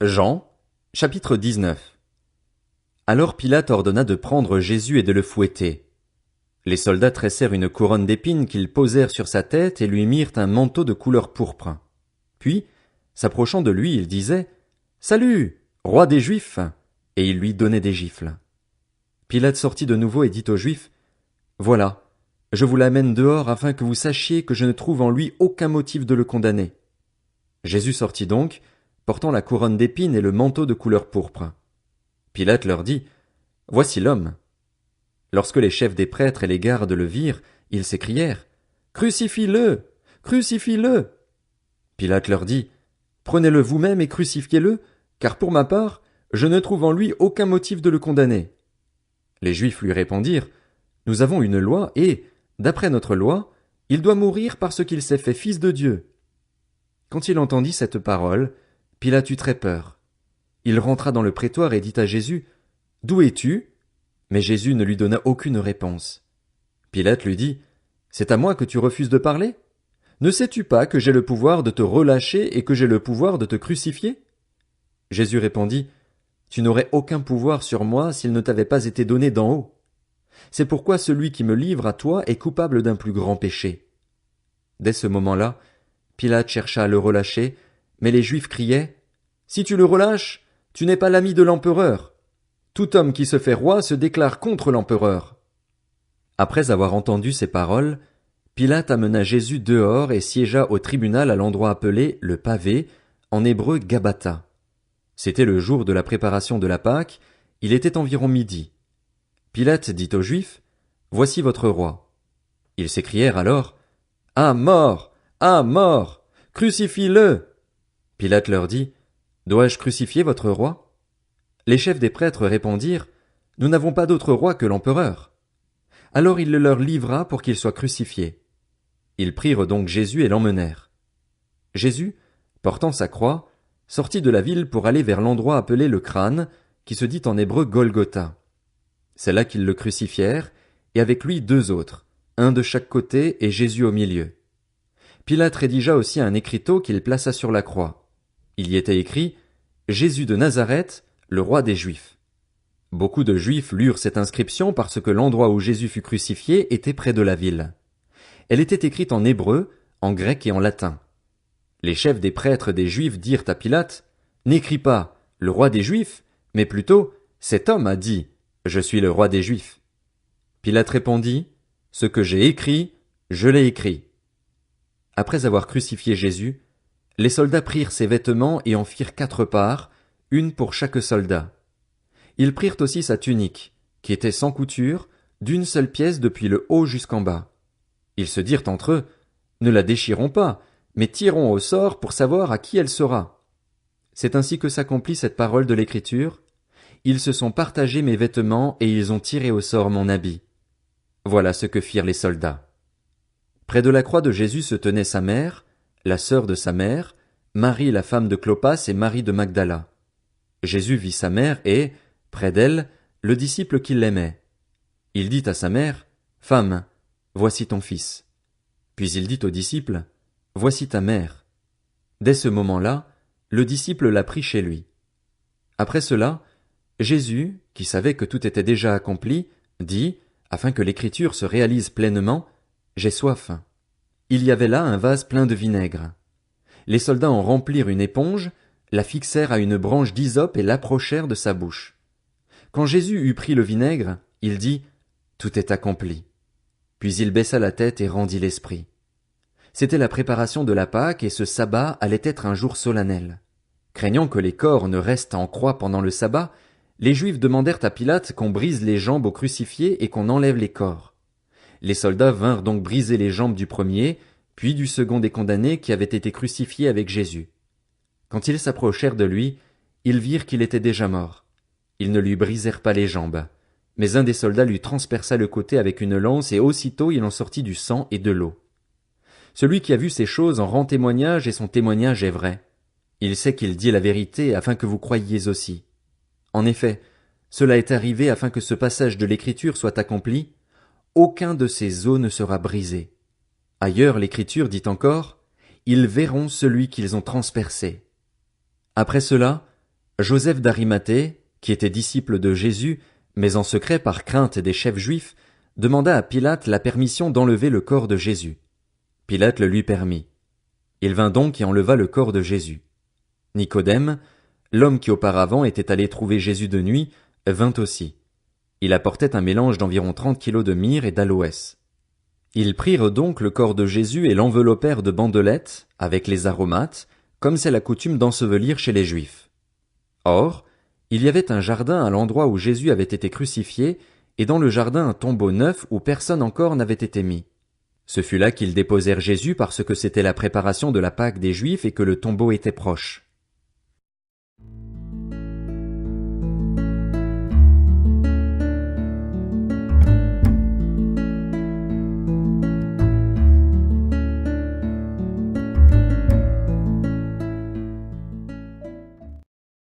Jean, chapitre 19. Alors Pilate ordonna de prendre Jésus et de le fouetter. Les soldats tressèrent une couronne d'épines qu'ils posèrent sur sa tête et lui mirent un manteau de couleur pourpre. Puis, s'approchant de lui, ils disaient « Salut, roi des Juifs !» et ils lui donnaient des gifles. Pilate sortit de nouveau et dit aux Juifs « Voilà, je vous l'amène dehors afin que vous sachiez que je ne trouve en lui aucun motif de le condamner. » Jésus sortit donc, portant la couronne d'épines et le manteau de couleur pourpre. Pilate leur dit « Voici l'homme. » Lorsque les chefs des prêtres et les gardes le virent, ils s'écrièrent « Crucifie-le! Crucifie-le » Pilate leur dit « Prenez-le vous-même et crucifiez-le, car pour ma part, je ne trouve en lui aucun motif de le condamner. » Les Juifs lui répondirent « Nous avons une loi et, d'après notre loi, il doit mourir parce qu'il s'est fait fils de Dieu. » Quand il entendit cette parole, Pilate eut très peur. Il rentra dans le prétoire et dit à Jésus « D'où es-tu » Mais Jésus ne lui donna aucune réponse. Pilate lui dit « C'est à moi que tu refuses de parler ? Ne sais-tu pas que j'ai le pouvoir de te relâcher et que j'ai le pouvoir de te crucifier ?» Jésus répondit « Tu n'aurais aucun pouvoir sur moi s'il ne t'avait pas été donné d'en haut. C'est pourquoi celui qui me livre à toi est coupable d'un plus grand péché. » Dès ce moment-là, Pilate chercha à le relâcher, mais les Juifs criaient « Si tu le relâches, tu n'es pas l'ami de l'empereur. Tout homme qui se fait roi se déclare contre l'empereur. » Après avoir entendu ces paroles, Pilate amena Jésus dehors et siégea au tribunal à l'endroit appelé le pavé, en hébreu Gabbatha. C'était le jour de la préparation de la Pâque, il était environ midi. Pilate dit aux Juifs « Voici votre roi. » Ils s'écrièrent alors « À mort! À mort! Crucifie-le » Pilate leur dit « Dois-je crucifier votre roi ?» Les chefs des prêtres répondirent « Nous n'avons pas d'autre roi que l'empereur. » Alors il le leur livra pour qu'il soit crucifié. Ils prirent donc Jésus et l'emmenèrent. Jésus, portant sa croix, sortit de la ville pour aller vers l'endroit appelé le crâne, qui se dit en hébreu Golgotha. C'est là qu'ils le crucifièrent, et avec lui 2 autres, un de chaque côté et Jésus au milieu. Pilate rédigea aussi un écriteau qu'il plaça sur la croix. Il y était écrit « Jésus de Nazareth, le roi des Juifs ». Beaucoup de Juifs lurent cette inscription parce que l'endroit où Jésus fut crucifié était près de la ville. Elle était écrite en hébreu, en grec et en latin. Les chefs des prêtres des Juifs dirent à Pilate « N'écris pas « le roi des Juifs », mais plutôt « cet homme a dit « Je suis le roi des Juifs ». Pilate répondit « Ce que j'ai écrit, je l'ai écrit ». Après avoir crucifié Jésus, les soldats prirent ses vêtements et en firent 4 parts, une pour chaque soldat. Ils prirent aussi sa tunique, qui était sans couture, d'une seule pièce depuis le haut jusqu'en bas. Ils se dirent entre eux, « Ne la déchirons pas, mais tirons au sort pour savoir à qui elle sera. » C'est ainsi que s'accomplit cette parole de l'Écriture. Ils se sont partagés mes vêtements et ils ont tiré au sort mon habit. Voilà ce que firent les soldats. Près de la croix de Jésus se tenait sa mère, la sœur de sa mère, Marie la femme de Clopas et Marie de Magdala. Jésus vit sa mère et, près d'elle, le disciple qui l'aimait. Il dit à sa mère, « Femme, voici ton fils. » Puis il dit au disciple, « Voici ta mère. » Dès ce moment-là, le disciple l'a pris chez lui. Après cela, Jésus, qui savait que tout était déjà accompli, dit, afin que l'écriture se réalise pleinement, « J'ai soif. » Il y avait là un vase plein de vinaigre. Les soldats en remplirent une éponge, la fixèrent à une branche d'hysope et l'approchèrent de sa bouche. Quand Jésus eut pris le vinaigre, il dit « Tout est accompli. » Puis il baissa la tête et rendit l'esprit. C'était la préparation de la Pâque et ce sabbat allait être un jour solennel. Craignant que les corps ne restent en croix pendant le sabbat, les Juifs demandèrent à Pilate qu'on brise les jambes aux crucifiés et qu'on enlève les corps. Les soldats vinrent donc briser les jambes du premier, puis du second des condamnés qui avait été crucifié avec Jésus. Quand ils s'approchèrent de lui, ils virent qu'il était déjà mort. Ils ne lui brisèrent pas les jambes, mais un des soldats lui transperça le côté avec une lance et aussitôt il en sortit du sang et de l'eau. Celui qui a vu ces choses en rend témoignage et son témoignage est vrai. Il sait qu'il dit la vérité afin que vous croyiez aussi. En effet, cela est arrivé afin que ce passage de l'Écriture soit accompli. Aucun de ces os ne sera brisé. Ailleurs, l'Écriture dit encore, ils verront celui qu'ils ont transpercé. Après cela, Joseph d'Arimathée, qui était disciple de Jésus, mais en secret par crainte des chefs juifs, demanda à Pilate la permission d'enlever le corps de Jésus. Pilate le lui permit. Il vint donc et enleva le corps de Jésus. Nicodème, l'homme qui auparavant était allé trouver Jésus de nuit, vint aussi. Il apportait un mélange d'environ 30 kilos de myrrhe et d'aloès. Ils prirent donc le corps de Jésus et l'enveloppèrent de bandelettes, avec les aromates, comme c'est la coutume d'ensevelir chez les Juifs. Or, il y avait un jardin à l'endroit où Jésus avait été crucifié, et dans le jardin un tombeau neuf où personne encore n'avait été mis. Ce fut là qu'ils déposèrent Jésus parce que c'était la préparation de la Pâque des Juifs et que le tombeau était proche.